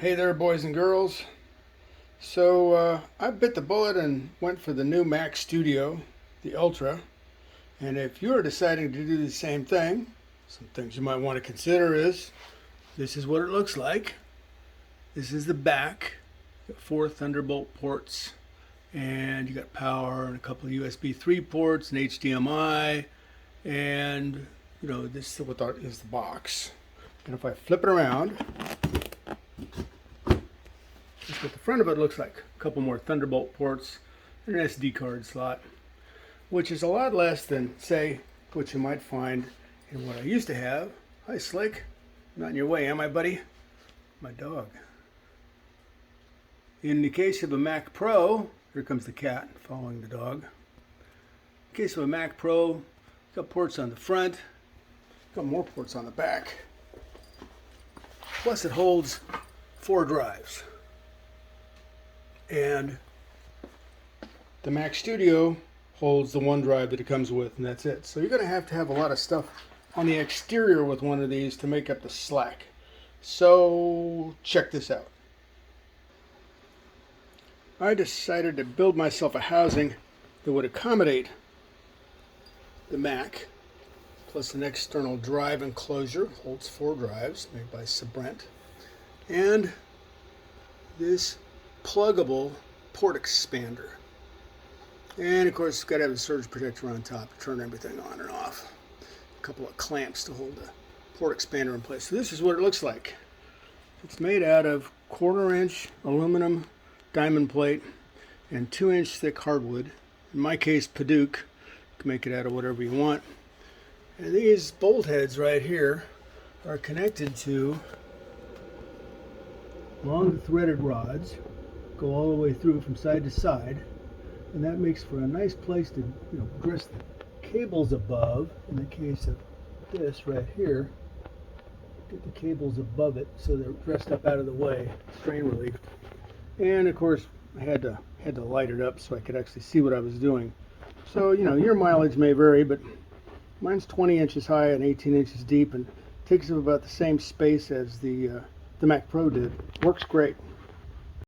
Hey there, boys and girls. I bit the bullet and went for the new Mac Studio, the Ultra. And if you're deciding to do the same thing, some things you might want to consider is this is what it looks like. This is the back. You got 4 Thunderbolt ports, and you got power and a couple of USB 3 ports and HDMI, and this is what is the box. And if I flip it around, that's what the front of it looks like. A couple more Thunderbolt ports and an SD card slot, which is a lot less than, say, what you might find in what I used to have. Hi, Slick. Not in your way, am I, buddy? My dog. In the case of a Mac Pro, here comes the cat following the dog. In the case of a Mac Pro, got ports on the front, got more ports on the back. Plus it holds 4 drives. And the Mac Studio holds the 1 drive that it comes with, and that's it. So you're going to have a lot of stuff on the exterior with one of these to make up the slack. So check this out. I decided to build myself a housing that would accommodate the Mac, plus an external drive enclosure, holds 4 drives, made by Sabrent, and this pluggable port expander. And of course, it's got to have a surge protector on top to turn everything on and off. A couple of clamps to hold the port expander in place. So this is what it looks like. It's made out of 1/4-inch aluminum diamond plate and 2-inch thick hardwood. In my case, Padauk. You can make it out of whatever you want. And these bolt heads right here are connected to long threaded rods, go all the way through from side to side, and that makes for a nice place to dress the cables above. In the case of this right here, get the cables above it so they're dressed up out of the way, strain relief. And of course, I had to light it up so I could actually see what I was doing. So your mileage may vary, but mine's 20 inches high and 18 inches deep, and takes up about the same space as the Mac Pro did. Works great.